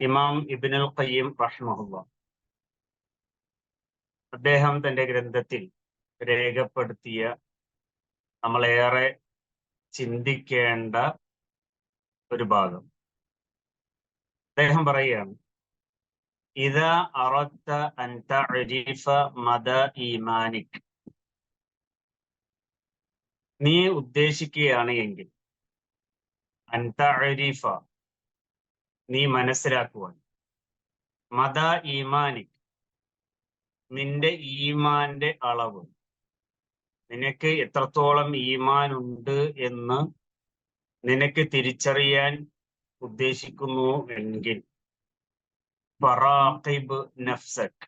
ഇമാം ഇബ്നുൽ ഖയ്യിം റഹിമഹുല്ലാഹ് അദ്ദേഹം തന്റെ ഗ്രന്ഥത്തിൽ രേഖപ്പെടുത്തിയ നമ്മളേറെ ചിന്തിക്കേണ്ട ഒരു ഭാഗം. അദ്ദേഹം പറയുകയാണ്, ഇദാ അറദ്ത അൻ തഅരിഫ മദാ ഈമാനിക്, നീ ഉദ്ദേശിക്കുകയാണ് എങ്കിൽ, അൻ തഅരിഫ, നീ മനസ്സിലാക്കുവാൻ, മദാ ഈമാനിക്, നിന്റെ ഈമാന്റെ അളവ്, നിനക്ക് എത്രത്തോളം ഈമാൻ ഉണ്ട് എന്ന് നിനക്ക് തിരിച്ചറിയാൻ ഉദ്ദേശിക്കുന്നു എങ്കിൽ, ഫറാഖിബ് നഫ്സക്,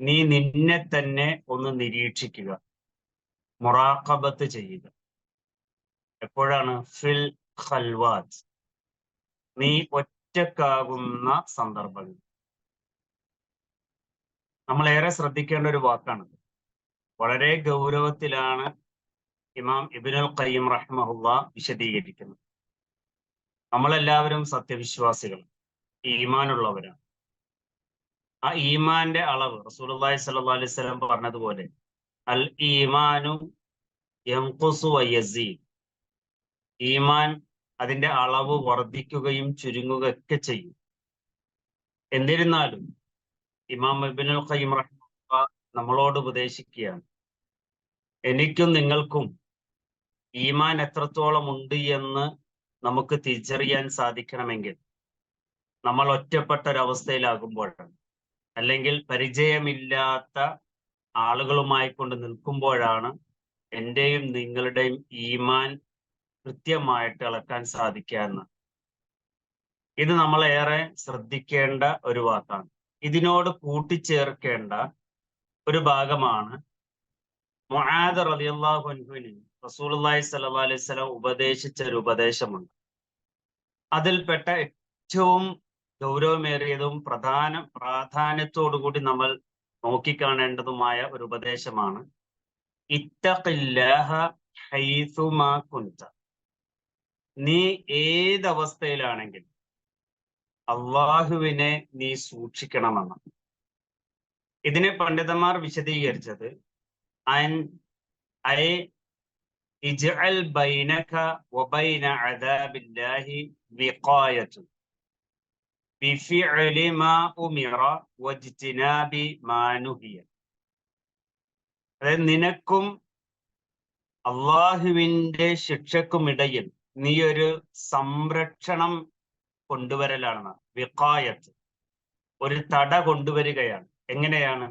നീ നിന്നെ തന്നെ ഒന്ന് നിരീക്ഷിക്കുക, മുറാഖബത്ത് ചെയ്യുക. എപ്പോഴാണ്? ഫിൽ ഖൽവാത്ത്, നീ ഒറ്റക്കാകുന്ന സന്ദർഭങ്ങൾ. നമ്മളേറെ ശ്രദ്ധിക്കേണ്ട ഒരു വാക്കാണ്. വളരെ ഗൗരവത്തിലാണ് ഇമാം ഇബ്നുൽ ഖയ്യിം റഹിമഹുല്ലാഹ് വിശദീകരിക്കുന്നത്. നമ്മളെല്ലാവരും സത്യവിശ്വാസികൾ, ഈമാനുള്ളവരാണ്. ആ ഈമാന്റെ അളവ് റസൂലുള്ളാഹി സ്വല്ലല്ലാഹു അലൈഹി വസല്ലം പറഞ്ഞതുപോലെ, അൽ ഈമാനു യൻഖുസു വയസീദ്, ഈമാൻ അതിന്റെ അളവ് വർദ്ധിക്കുകയും ചുരുങ്ങുകയൊക്കെ ചെയ്യും. എന്നിരുന്നാലും ഇമാം ഇബ്നുൽ ഖയ്യിം റഹിമഹുല്ലാഹ് നമ്മളോട് ഉപദേശിക്കുകയാണ്, എനിക്കും നിങ്ങൾക്കും ഈമാൻ എത്രത്തോളം ഉണ്ട് എന്ന് നമുക്ക് തിരിച്ചറിയാൻ സാധിക്കണമെങ്കിൽ നമ്മൾ ഒറ്റപ്പെട്ട ഒരവസ്ഥയിലാകുമ്പോഴാണ്, അല്ലെങ്കിൽ പരിചയമില്ലാത്ത ആളുകളുമായി കൊണ്ട് നിൽക്കുമ്പോഴാണ് എൻ്റെയും നിങ്ങളുടെയും ഈമാൻ കൃത്യമായിട്ട് അളക്കാൻ സാധിക്കാന്ന്. ഇത് നമ്മളേറെ ശ്രദ്ധിക്കേണ്ട ഒരു വാക്കാണ്. ഇതിനോട് കൂട്ടിച്ചേർക്കേണ്ട ഒരു ഭാഗമാണ് മുആദ് റളിയല്ലാഹു അൻഹുവിന് റസൂലുള്ളാഹി സ്വല്ലല്ലാഹു അലൈഹി വസല്ലം ഉപദേശിച്ച ഒരു ഉപദേശമുണ്ട്. അതിൽപ്പെട്ട ഏറ്റവും ഗൗരവമേറിയതും പ്രാധാന്യത്തോടുകൂടി നമ്മൾ നോക്കിക്കാണേണ്ടതുമായ ഒരു ഉപദേശമാണ്, ഇത്തഖില്ലാഹ ഹൈസുമാ കുൻത, നീ ഏതവസ്ഥയിലാണെങ്കിലും അള്ളാഹുവിനെ നീ സൂക്ഷിക്കണമെന്ന്. ഇതിനെ പണ്ഡിതന്മാർ വിശദീകരിച്ചത്, ഇജ്അൽ ബൈനക വബൈന അദാബില്ലാഹി വിഖായതു ബിഫിഅലി മാ ഉമിറ വജ്തിനാബി മാ നുഹിയ. അതായത് നിനക്കും അള്ളാഹുവിന്റെ ശിക്ഷക്കുമിടയിൽ നീ ഒരു സംരക്ഷണം കൊണ്ടുവരലാണ്. വിഖായത്ത്, ഒരു തട കൊണ്ടുവരികയാണ്. എങ്ങനെയാണ്?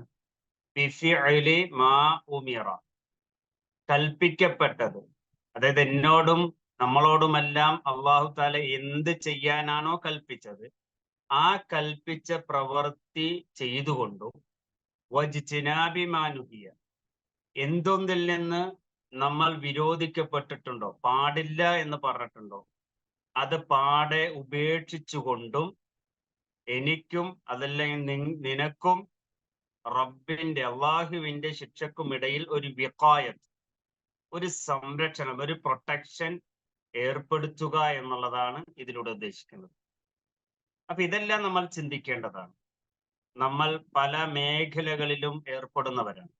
ബിഫിഅലി മാ ഉമിറ, കൽപ്പിക്കപ്പെട്ടത്, അതായത് എന്നോടും നമ്മളോടുമെല്ലാം അള്ളാഹു താല എന്ത് ചെയ്യാനാണോ കൽപ്പിച്ചത് ആ കൽപ്പിച്ച പ്രവൃത്തി ചെയ്തുകൊണ്ടും, വജ്തിനാബി മാ നുഹിയ, എന്തൊന്നിൽ നിന്ന് നമ്മൾ വിരോധിക്കപ്പെട്ടിട്ടുണ്ടോ, പാടില്ല എന്ന് പറഞ്ഞിട്ടുണ്ടോ, അത് പാടെ ഉപേക്ഷിച്ചുകൊണ്ടും എനിക്കും അതല്ലെങ്കിൽ നിനക്കും റബ്ബിന്റെ അള്ളാഹുവിന്റെ ശിക്ഷക്കുമിടയിൽ ഒരു വിഖായത്ത്, ഒരു സംരക്ഷണം, ഒരു പ്രൊട്ടക്ഷൻ ഏർപ്പെടുത്തുക എന്നുള്ളതാണ് ഇതിലൂടെ ഉദ്ദേശിക്കുന്നത്. അപ്പൊ ഇതെല്ലാം നമ്മൾ ചിന്തിക്കേണ്ടതാണ്. നമ്മൾ പല മേഖലകളിലും ഏർപ്പെടുന്നവരാണ്.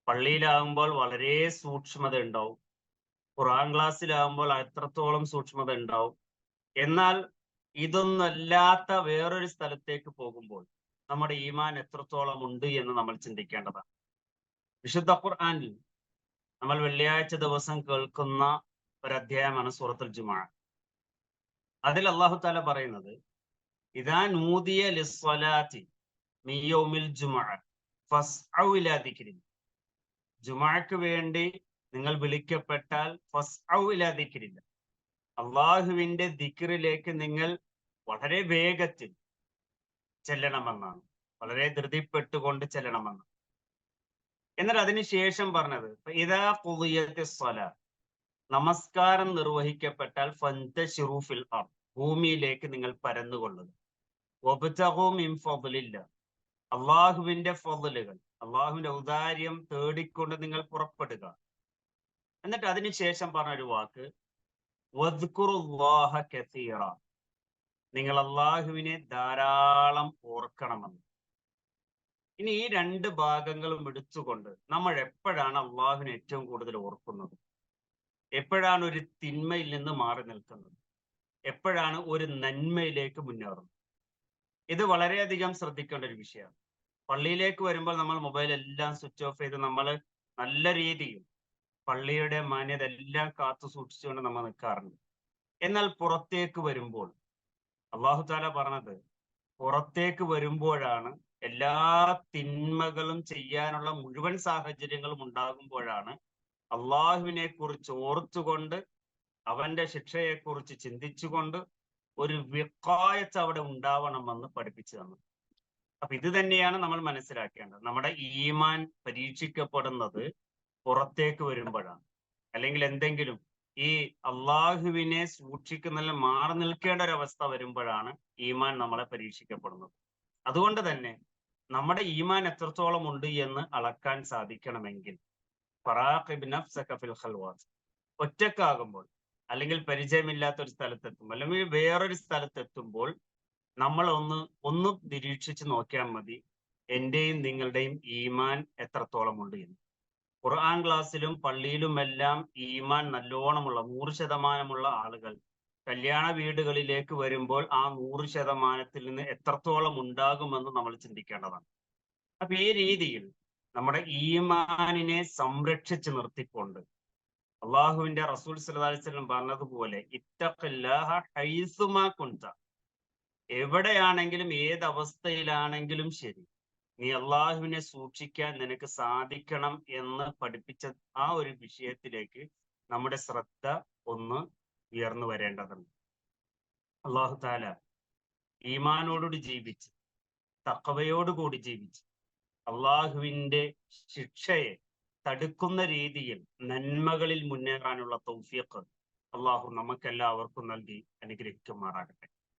പള്ളിയിലാകുമ്പോൾ വളരെ സൂക്ഷ്മത ഉണ്ടാവും, ഖുർആൻ ക്ലാസ്സിലാകുമ്പോൾ എത്രത്തോളം സൂക്ഷ്മത ഉണ്ടാവും. എന്നാൽ ഇതൊന്നല്ലാത്ത വേറൊരു സ്ഥലത്തേക്ക് പോകുമ്പോൾ നമ്മുടെ ഈമാൻ എത്രത്തോളം ഉണ്ട് എന്ന് നമ്മൾ ചിന്തിക്കേണ്ടതാണ്. വിശുദ്ധ ഖുർആനിൽ നമ്മൾ വെള്ളിയാഴ്ച ദിവസം കേൾക്കുന്ന ഒരു അധ്യായമാണ് സൂറത്തുൽ ജുമുഅ. അതിൽ അല്ലാഹു തആല പറയുന്നത്, ഇദാ നൂദിയ ലിസ്സലാത്തി മിൻ യൗമിൽ ജുമുഅ ഫസ്ഔ ഇലാ ദിക്രി, ജുമുഅക്ക് വേണ്ടി നിങ്ങൾ വിളിക്കപ്പെട്ടാൽ ഫസ്ഔ ഇലാ ദിക്രി, അള്ളാഹുവിന്റെ ദിക്റിലേക്ക് നിങ്ങൾ വളരെ വേഗത്തിൽ ചെല്ലണമെന്നാണ്, വളരെ ധൃതിപ്പെട്ടുകൊണ്ട് ചെല്ലണമെന്നാണ്. എന്നിട്ട് അതിനുശേഷം പറഞ്ഞത്, ഇദാ ഖുദിയത്തിസ് സ്വലാ, നമസ്കാരം നിർവഹിക്കപ്പെട്ടാൽ ഫന്തശിറൂ ഫിൽ അർദ്, ഭൂമിയിലേക്ക് നിങ്ങൾ പരന്നുകൊള്ളുക, വബ്തഗൂ മിൻ ഫദ്ലില്ലാ, അള്ളാഹുവിന്റെ ഫദ്ലുകൾ, അള്ളാഹുവിന്റെ ഔദാര്യം തേടിക്കൊണ്ട് നിങ്ങൾ പുറപ്പെടുക. എന്നിട്ട് അതിനുശേഷം പറഞ്ഞൊരു വാക്ക്, വദ്കുറുല്ലാഹ കസീറ, നിങ്ങൾ അള്ളാഹുവിനെ ധാരാളം ഓർക്കണമെന്ന്. ഇനി ഈ രണ്ട് ഭാഗങ്ങളും എടുത്തുകൊണ്ട് നമ്മൾ എപ്പോഴാണ് അള്ളാഹുവിനെ ഏറ്റവും കൂടുതൽ ഓർക്കുന്നത്? എപ്പോഴാണ് ഒരു തിന്മയിൽ നിന്ന് മാറി നിൽക്കുന്നത്? എപ്പോഴാണ് ഒരു നന്മയിലേക്ക് മുന്നേറുന്നത്? ഇത് വളരെയധികം ശ്രദ്ധിക്കേണ്ട ഒരു വിഷയമാണ്. പള്ളിയിലേക്ക് വരുമ്പോൾ നമ്മൾ മൊബൈൽ എല്ലാം സ്വിച്ച് ഓഫ് ചെയ്ത് നമ്മൾ നല്ല രീതിയിൽ പള്ളിയുടെ മാന്യത എല്ലാം കാത്തു സൂക്ഷിച്ചുകൊണ്ട് നമ്മൾ നിൽക്കാറുണ്ട്. എന്നാൽ പുറത്തേക്ക് വരുമ്പോൾ അള്ളാഹു താല പറഞ്ഞത്, പുറത്തേക്ക് വരുമ്പോഴാണ് എല്ലാ തിന്മകളും ചെയ്യാനുള്ള മുഴുവൻ സാഹചര്യങ്ങളും ഉണ്ടാകുമ്പോഴാണ് അള്ളാഹുവിനെ കുറിച്ച് ഓർത്തുകൊണ്ട് അവന്റെ ശിക്ഷയെക്കുറിച്ച് ചിന്തിച്ചുകൊണ്ട് ഒരു വിഖായത്ത് അവിടെ ഉണ്ടാവണമെന്ന് പഠിപ്പിച്ചു തന്നു. അപ്പൊ ഇത് തന്നെയാണ് നമ്മൾ മനസ്സിലാക്കേണ്ടത്. നമ്മുടെ ഈമാൻ പരീക്ഷിക്കപ്പെടുന്നത് പുറത്തേക്ക് വരുമ്പോഴാണ്, അല്ലെങ്കിൽ എന്തെങ്കിലും ഈ അള്ളാഹുവിനെ സൂക്ഷിക്കുന്നതിൽ മാറി നിൽക്കേണ്ട ഒരു അവസ്ഥ വരുമ്പോഴാണ് ഈമാൻ നമ്മളെ പരീക്ഷിക്കപ്പെടുന്നത്. അതുകൊണ്ട് തന്നെ നമ്മുടെ ഈമാൻ എത്രത്തോളം ഉണ്ട് എന്ന് അളക്കാൻ സാധിക്കണമെങ്കിൽ ഫറാഖിബ് നഫ്സക ഫിൽ ഖൽവാത്ത്, ഒറ്റക്കാകുമ്പോൾ അല്ലെങ്കിൽ പരിചയമില്ലാത്ത ഒരു സ്ഥലത്തെത്തുമ്പോൾ അല്ലെങ്കിൽ വേറൊരു സ്ഥലത്തെത്തുമ്പോൾ നമ്മൾ ഒന്ന് നിരീക്ഷിച്ച് നോക്കിയാൽ മതി, എന്റെയും നിങ്ങളുടെയും ഈമാൻ എത്രത്തോളം ഉണ്ട് എന്ന്. ഖുർആൻ ക്ലാസ്സിലും പള്ളിയിലുമെല്ലാം ഈമാൻ നല്ലോണമുള്ള 100% ആളുകൾ കല്യാണ വീടുകളിലേക്ക് വരുമ്പോൾ ആ 100% നിന്ന് എത്രത്തോളം ഉണ്ടാകുമെന്ന് നമ്മൾ ചിന്തിക്കേണ്ടതാണ്. അപ്പൊ ഈ രീതിയിൽ നമ്മുടെ ഈമാനിനെ സംരക്ഷിച്ച് നിർത്തിക്കൊണ്ട് അള്ളാഹുവിന്റെ റസൂൽ സല്ലല്ലാഹു അലൈഹി വസല്ലം പറഞ്ഞതുപോലെ ഇത്തഖില്ലാഹ ഹൈസുമാ കുൻത, എവിടെയാണെങ്കിലും ഏതവസ്ഥയിലാണെങ്കിലും ശരി നീ അള്ളാഹുവിനെ സൂക്ഷിക്കാൻ നിനക്ക് സാധിക്കണം എന്ന് പഠിപ്പിച്ച ആ ഒരു വിഷയത്തിലേക്ക് നമ്മുടെ ശ്രദ്ധ ഒന്ന് ഉയർന്നു വരേണ്ടതുണ്ട്. അള്ളാഹു താല ഈമാനോടുകൂടി ജീവിച്ച് തഖ്വയോടുകൂടി ജീവിച്ച് അള്ളാഹുവിന്റെ ശിക്ഷയെ തടുക്കുന്ന രീതിയിൽ നന്മകളിൽ മുന്നേറാനുള്ള തൗഫീഖ് അള്ളാഹു നമുക്കെല്ലാവർക്കും നൽകി അനുഗ്രഹിക്കുമാറാകട്ടെ.